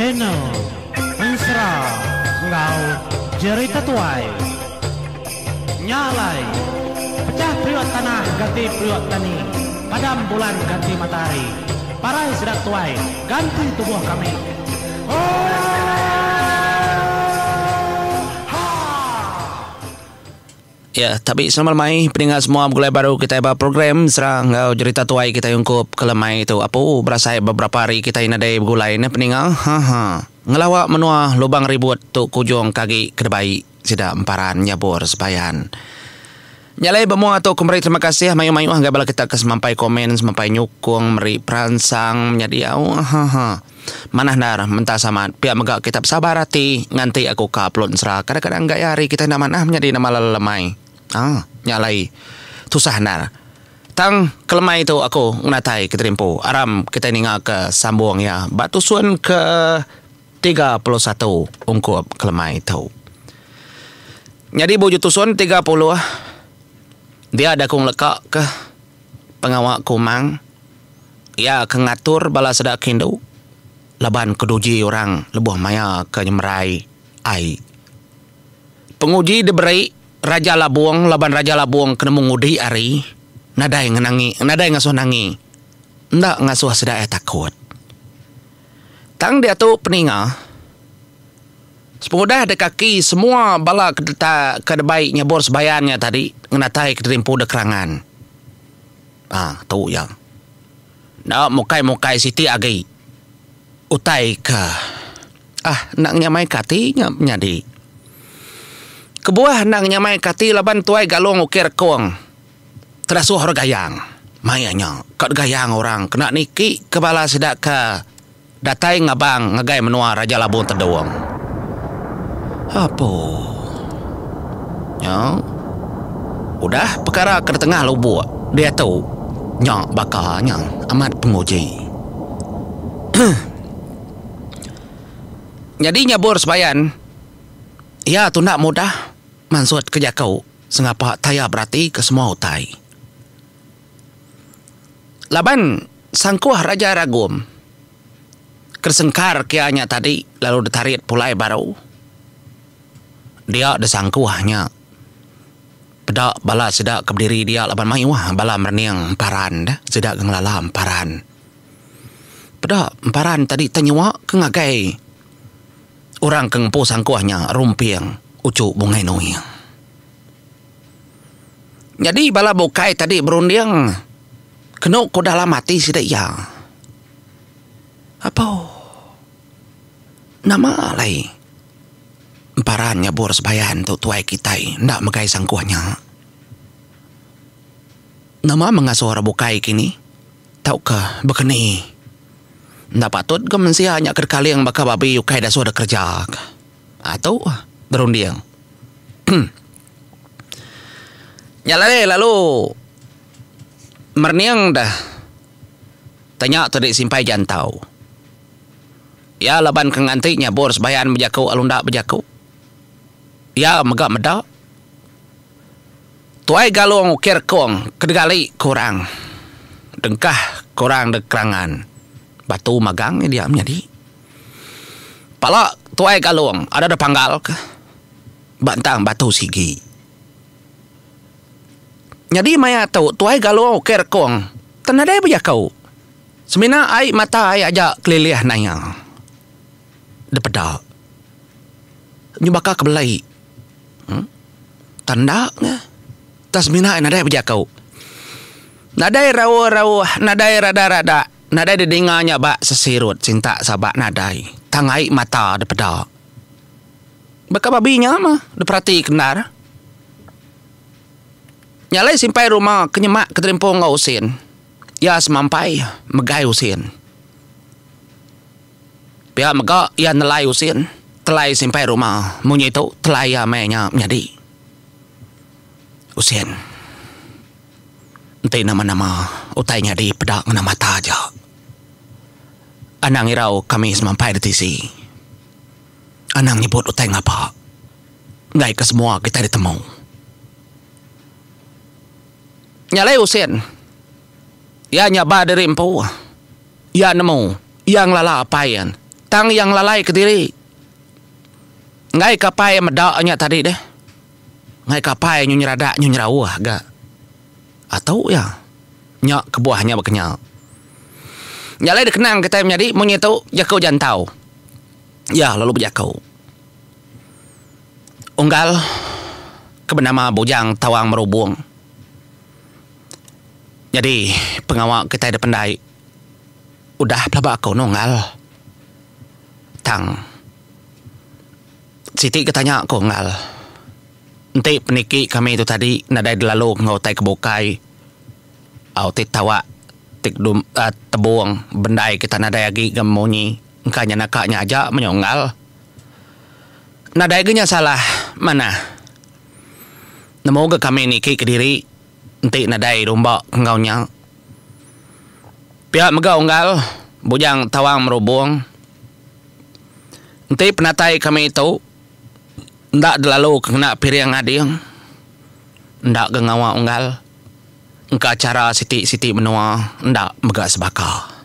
channel Mensra Ngau Jerita Tuai Nyalai Pecah periuk tanah ganti periuk tani, padam bulan ganti matahari, parai sedak tuai ganti tubuh kami. Ya, tapi selamat mai pendengar semua mulai baru kita buat program serang Ngau Jerita Tuai kita yungkup kelemai itu. Apa berasa beberapa hari kita ini ada bergulai ni pendengar. Ngelawak menua lubang ribut tu kujung kaki kedebai sida emparan nyabur sepayan. Nyalai bemua atau kembali terima kasih mayu-mayu hangga bala kita ke semampai komen, semampai nyukung, meri peransang menjadi manah nar mentah sama pihak megak kita sabar hati nganti aku ka upload serah kadang-kadang enggak hari kita nak manah menjadi nama lemai. Nyalai tusah nar. Tang kelemai itu aku ngatai keterimpu aram kita ninga ke sambung ya. Batu suan ke 31 ungkup kelemai itu. Jadi bojo tusun 30 dia ada kong lekak ke pengawak kumang. Ya kengatur bala sedak kindu. Laban keduji orang lebuh maya ke nyemrai ai. Penguji diberi Raja Labuang, laban Raja Labuang kena mengudi ari. Nadai ngenangi, nadai ngasuh nangi. Ndak ngasuh sedak takut. Tang dia tu peninga. Sepemudah ada kaki semua bala kedebai nyabur sebayannya tadi ngenatai keterimpu dekerangan. Tu yang. Nak mukai-mukai siti agi. Utai ke. Nak nyamai kati nyadi. Kebuah nak nyamai kati laban tuai galong ukir kuang. Terasuh orang gayang. Mayanya. Kat gayang orang. Kena niki kepala sedak ke. Datai ngabang ngagai menua Raja Labuang terdoang. Apa? Ya. Udah perkara ke tengah lubuk. Dia tahu. Nyak bakarnya amat penguji. Jadi nyabur sebayan. Ya tu nak mudah. Mansut kerja kau. Sengapa taya berarti ke semua utai. Laban sangkuah Raja Ragum. Kersengkar kianya tadi. Lalu ditarik pulai baru. Dia ada sangkuahnya. Pedak bala sedak keberdiri dia laban mayuah bala merniang emparan dah. Sedak ngelala emparan. Pedak emparan tadi tanyua kengagai. Orang kengpo sangkuahnya rumpiang ucuk bungai noyang. Jadi bala bukai tadi berundiang. Kenok ko dalam mati sidak ya. Apa? Nama alai. Emparan nyabur sebayan tu tuai kitai. Ndak megai sangkuahnya. Nama mengasuh orang bukai kini. Taukah bekeni. Ndak patut ke mensia hanya kerkali yang baka babi yukai dah sudah kerja. Atau berundiang. Nyalai lalu. Merniang dah. Tanya tadi simpai jantau. Ya laban kenganti nyabur sebayan berjaku alundak berjaku. Ya megak medak. Tuai galong ukir kong kedegali kurang. Dengkah kurang dekerangan. Batu magang dia menjadi. Pala tuai galong ada panggal ke. Bantang batu sigi. Jadi maya tahu tuai galong ukir kong. Tenadai berjakau. Semina ai mata ai aja kelilih nanya. Depedak. Nyubaka kebelai. Tanda nga. Tas minain nadai berjakau. Nadai rawa-rawa. Nadai rada-rada. Nadai didinganya bak sesirut. Cinta sabak nadai. Tangai mata depedak. Baka babinya mah. Deperhati kenar. Nyalai simpai rumah. Kenyemak keterimpung ngau usin. Ya semampai. Megai usin. Pihak megak. Ya nelai usin. Telai simpai rumah. Munyi itu telai ya mainnya menjadi. Usin. Nanti nama-nama utainya di pedak ngena mata aja. Anang irau kami semampai di tisi. Anang nyebut utai ngapa. Ngai ke semua kita ditemu. Nyalai usin. Ya nyaba dari empu. Ya nemu. Yang lala apayan. tang yang lalai ke diri. Ngai kapai medaknya tadi deh. Ngai kapai nyerada nyerawah ga. Atau ya nyak kebuahnya berkenyal. Nyalai dikenang kita menjadi menyetu jakau jantau. Ya lalu berjakau. Unggal kebenama bujang tawang merubung. Jadi pengawak kita ada pendai. Udah pelabak kau nunggal. Tang. Siti ketanya kau ngal. Nanti peniki kami itu tadi nadai lalu ngotai kebukai. Au tit tawa tik tebuang bendai kita nadai lagi gemunyi. Engkanya nakaknya aja menyonggal. Nadai genya salah mana? Namo ke kami niki ke diri. Nanti nadai rumba engkaunya. Pihak megau-unggal bujang tawang merubung. Nanti penatai kami itu ndak lalu kena piring ading. Ndak gengawa unggal. Engka cara siti-siti menua ndak megak sebaka.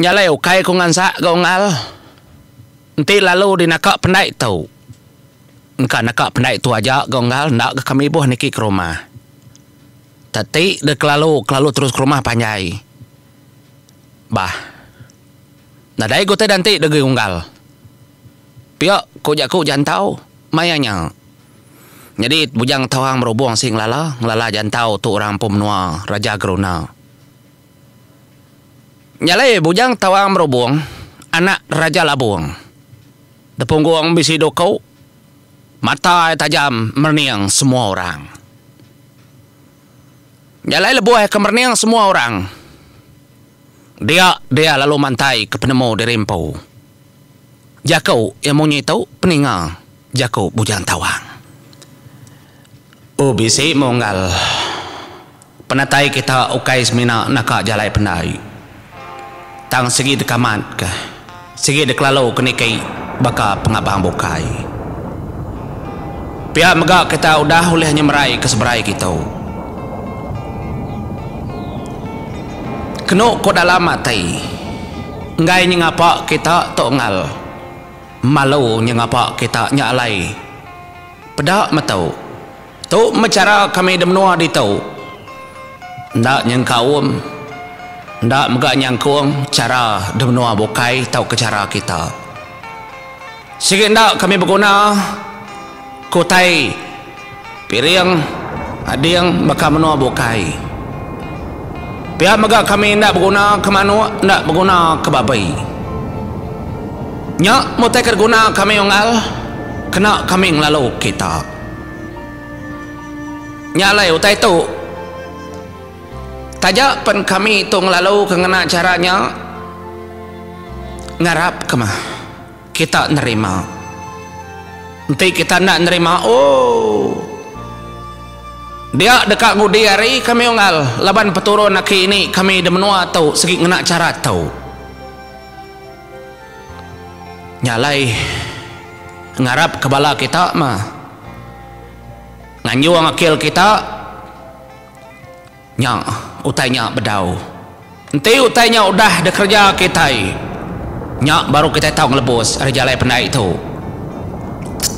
Nyalai ukai ku ngansak unggal. Nanti lalu dinakak pendai tau. Engka nakak pendai tu aja unggal ndak ke kami buah niki ke rumah. Tati dek lalu terus ke rumah panjai. Bah. Nadai ku teh nanti degi unggal. Piak ku jantau mayanya. Jadi bujang tawang merubung sing lala jantau tu orang pemnua Raja Geruna. Nyalai bujang tawang merubung anak Raja Labung. Depungguang bisi dokau mata tajam merniang semua orang. Nyalai lebuah kemerniang semua orang. Dia lalu mantai ke penemu di Rimpau. Jakau yang mau nyitau peningal jakau bujang tawang. Bisi monggal. Penatai kita ukai semina nakak jalai pendai. Tang segi dekamat ke. Segi deklalau kenikai baka pengabang bukai. Pihak megak kita udah olehnya merai ke seberai kita. Keno ko dalam matai. Ngai nyengapa kita tongal. Malu nyengapa kita nyalai. Pedak matau. Tu mecara kami demnua di tau. Ndak nyengkaum. Ndak megak nyangkuang cara demnua bukai tau ke cara kita. Sikit ndak kami berguna kutai piring ading baka menua bukai. Pihak megak kami ndak berguna ke manu, ndak berguna ke babai. Nyak mutai kerguna kami ungal kena kami ngelalu kita. Nyalai utai tu tajak pen kami tu ngelalu kengena caranya ngarap kemah kita nerima. Nanti kita nak nerima. Oh, dia dekat ngudi hari kami ungal laban peturun naki ini kami demenua tau segi ngena cara tau. Nyalai ngarap kebala kita mah nganjuang akil kita nyak utainya bedau. Nanti utainya udah dekerja kita nyak baru kita tahu ngelebus ada jalai pendai itu.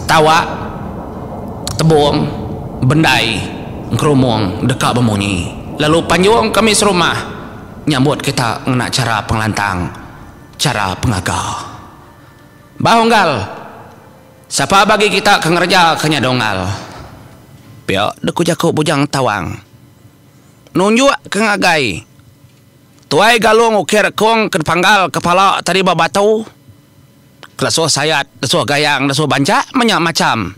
Tawa tebung bendai ngerumung dekat bemunyi. Lalu panjuang kami serumah nyambut kita ngena cara pengelantang, cara pengagal. Bahunggal siapa bagi kita kengerja kenya dongal. Pihak deku jakuk bujang tawang nunjuk kengagai tuai galung ukir kong ke panggal kepala tadi babatu kelasuh sayat lesuh gayang lesuh banca banyak macam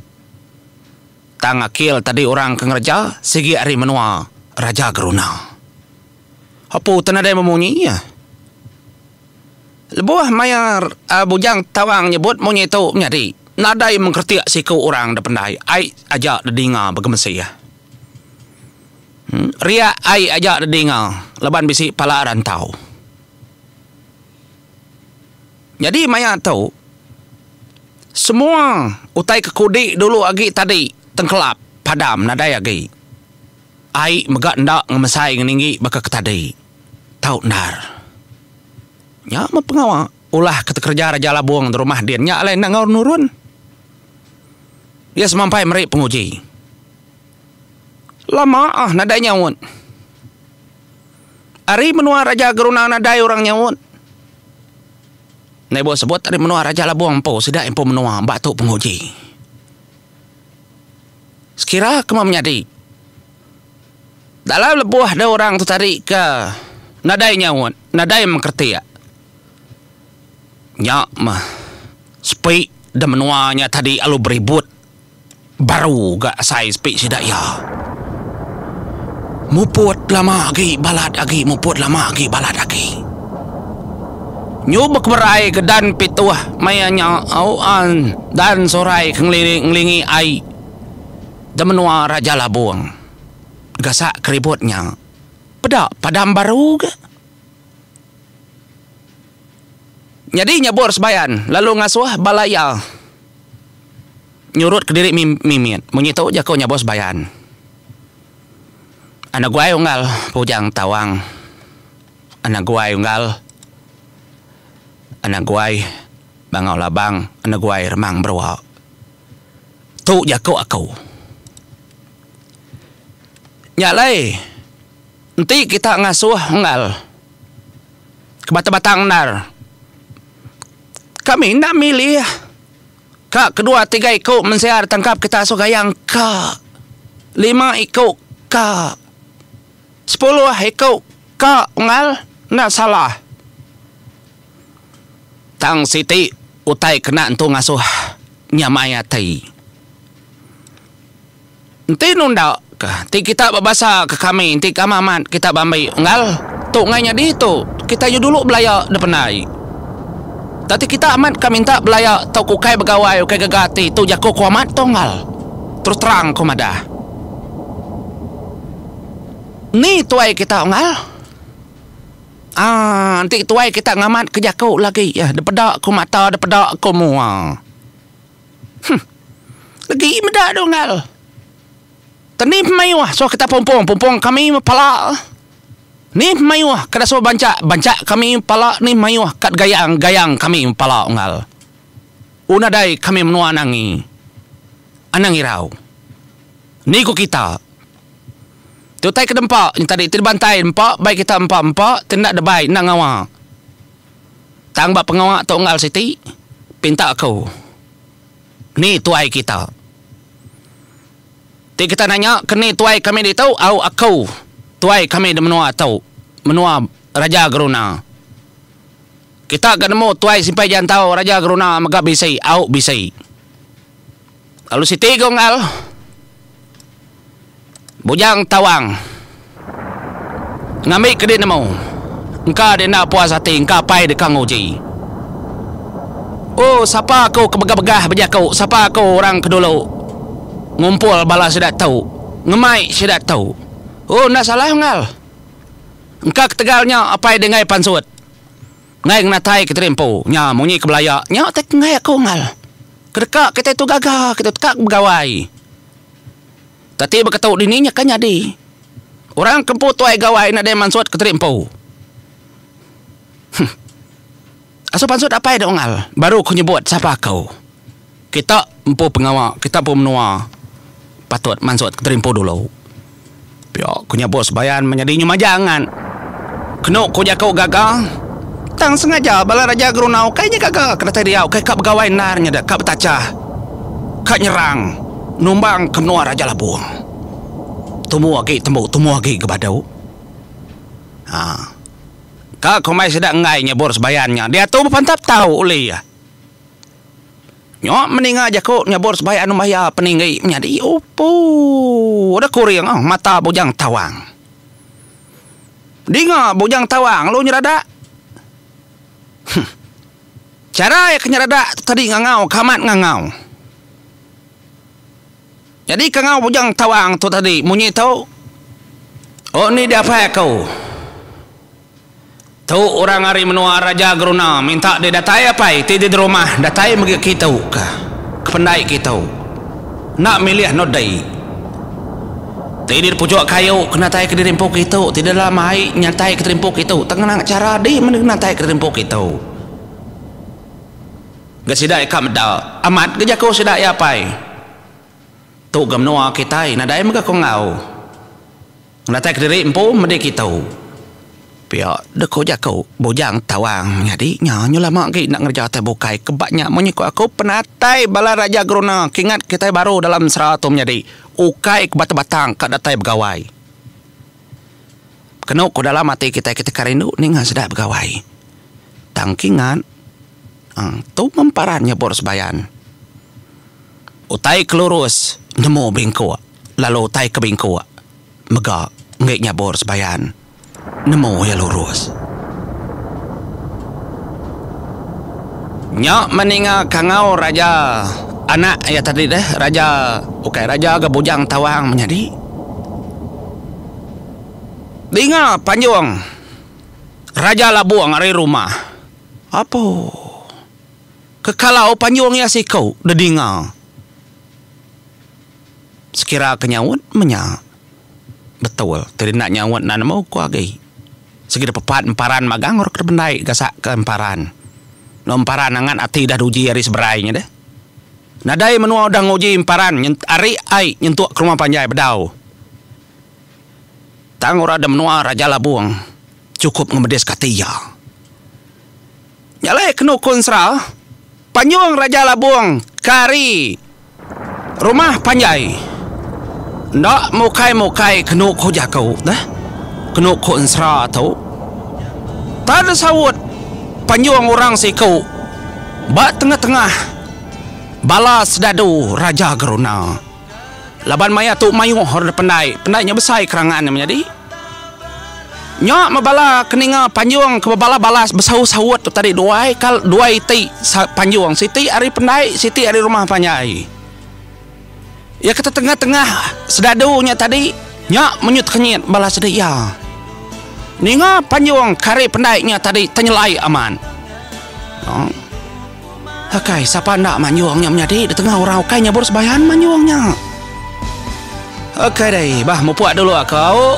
tang akil tadi orang kengerja segi hari menua Raja Geruna. Apa tenadai memunyi ya lebuah mayar bujang tawang nyebut munyi tu menjadi nadai mengkertiak siku orang dependai ai ajak dedinga begemesi ya. Ria ai ajak dedinga leban bisi pala rantau. Jadi maya tahu semua utai kekudi dulu agi tadi tengkelap padam nadai agi. Ai megak ndak ngemesai ngeninggi baka ketadi. Tau nar. Nya mapengawak ulah kata kerja Raja Labuang di rumah dia. Nya lain nak ngaur nurun. Dia semampai meri penguji. Lama nadai nyawun. Ari menua Raja Geruna nadai orang nyawun. Nebo sebut ari menua Raja Labuang po sidak empo menua batu penguji. Sekira kema menyadi. Dalam lebuah ada orang tu tarik ke nadai nyawun, nadai mengerti ya. Nyak mah sepi dah menuanya tadi alu beribut. Baru gak saya sepi sidak ya. Muput lama lagi balad lagi, muput lama lagi balad lagi. Nyubek berai ke dan pituah mayanya auan dan sorai ngelingi ai. Dah menua Raja Labuang. Gasak keributnya. Pedak padam baru ke? Jadi nyabur sebayan. Lalu ngasuh balaya. Nyurut ke diri mimit. Menyitu je kau nyabur sebayan. Anak guai unggal. Pujang tawang. Anak guai unggal. Anak guai. Bangau labang. Anak guai remang berwak. Tu je kau aku. Nyalai. Nanti kita ngasuh engal. Kebatang-batang nar. Kami nak milih. Kak kedua tiga ikut mensiar tangkap kita asuh gayang kak. 5 ikut kak. 10 ikut kak engal. Nak salah. Tang Siti utai kena entu ngasuh nyamaya tai. Nanti nunda. Ti kita berbahasa ke kami. Ti kamamat kita bambai. Engal. Tu ngainya di tu. Kita yu dulu belaya depanai. Tapi kita amat kami minta belaya. Tau kukai begawai. Kukai gagati. Tu jaku kuamat tu engal. Terus terang kumadah. Ni tuai kita engal. Nanti tuai kita ngamat ke jaku lagi. Ya, depedak ku mata. Depedak ku mua. Lagi medak tu engal. Tani pemaiwah. So kita pompong kami pala. Ni pemaiwah. Kada so bancak kami pala. Ni pemaiwah. Kat gayang kami pala ungal. Unadai kami menua anangi. Anang irau. Ni ku kita. Tutai ke dempak. Yang tadi tidak bantai dempak. Baik kita empak. Tidak ada baik. Nak ngawak. Tangbak pengawak tu ungal Siti. Pinta aku. Ni tuai kita. Ti kita nanya, kini tuai kami di tahu, au aku tuai kami di menua tahu, menua Raja Geruna. Kita akan nemu tuai simpai jangan tahu Raja Geruna magak bisai, au bisai. Lalu Siti gongal, bujang tawang, ngambil ke dia nemu, engkau dia nak puas hati, engkau pai dekang uji. Oh, siapa aku kebegah-begah berjakau, siapa aku orang kedulu. Ngumpul bala sudah tahu. Ngemai sudah tahu. Oh, nak salah ngal. Engkau ketegalnya apa yang dengai pansut. Ngai natai keterimpu. Nya munyi kebelaya. Nya tak ngai aku ngal. Kedekak kita itu gagah. Kita tekak begawai. Tapi berkatau dininya kan jadi. Orang kempu tuai gawai nak dia mansut keterimpu. Aso pansut apa yang ngal. Baru ku nyebut siapa kau. Kita empu pengawak. Kita empu menua. Patut mansut keterimpu dulu. Piok kunya bos bayan menjadi nyumajangan. Kenuk ku jakau gagah. Tang sengaja bala Raja Gerunau kayaknya gagah kena tadi dia kayak kap begawai narnya dah kap tacah. Kak nyerang numbang ke menua Raja Labuang. Tumu lagi ke badau. Kak komai sedak ngainya bos bayannya. Dia tu pantap tahu oleh ya. Nyok meninggal aja kok nyabor sebaik anu maya peninggai menjadi opo udah kuriang mata bujang tawang dinga bujang tawang lu nyerada cara ya kenyerada tadi ngangau kamat ngangau jadi kangau bujang tawang tu tadi munyi tau oh ni dia apa kau tu orang hari menua Raja Geruna minta dia datai apa? Tidak di rumah datai bagi kita ke pendai kita nak milih nodai Tidir pojok kayu kena tai ke dirimpuk itu. Tidak lama hai nyatai ke dirimpuk itu. Tengah cara di mana tai ke dirimpuk itu. Gak sidai kam dah. Amat gak jago sidai apa? Tu gam noa kita nadai mereka kau ngau. Natai ke dirimpuk mendek itu. Pihak deko jago bojang tawang jadi nyanyo lama ki nak ngerja teh bokai kebaknya menyiko aku penatai bala raja grona kingat kita baru dalam seratum jadi ukai ke batang kad datai begawai kena ko dalam mati kita karindu ninga sedap begawai tangkingan tu memparannya boros bayan utai kelurus nemu bingko lalu utai ke bingko mega ngeknya boros bayan nemu ya lurus. Nyak meninga kangau raja anak ya tadi deh raja raja gabujang tawang menjadi. Dengar panjang raja labuang dari rumah. Apa? Kekalau panjangnya si kau dedinga. Sekira kenyawut menyak. Betul, tadi nak nyawat nak mau ku agi. Segi pepat emparan magangor ke bendai gasak ke emparan. No emparan angan ati dah uji hari seberainya deh. Nadai menua udah nguji emparan ari ai nyentuk ke rumah panjai bedau. Tangor ada menua raja labuang cukup ngemedes katia. Nyalai kenu kunsra panjang raja labuang kari rumah panjai. Nak mukai kenu ko jakau dah kenu ko ensra tau tak ada sawut panjuang orang si kau bak tengah-tengah balas dadu raja geruna laban maya tu mayuh hor pendainya besar kerangan menjadi nyak mabala keninga panjuang ke balas besau sawut tu tadi dua iti panjuang siti ari pendai siti ari rumah panjai. Ya kata tengah-tengah sedadunya tadi nyak menyut kenyit balas dia. Ninga panjuang kari pendaiknya tadi tenyelai aman. Hakai siapa ndak manjuangnya menjadi di tengah orang kayaknya boros bayan manjuangnya. Oke deh, bah mau puak dulu aku.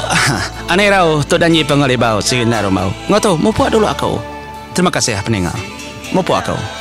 Aneh rau tu danyi pengalibau sinar mau. Ngoto mau puak dulu aku. Terima kasih pendengar. Mau puak aku.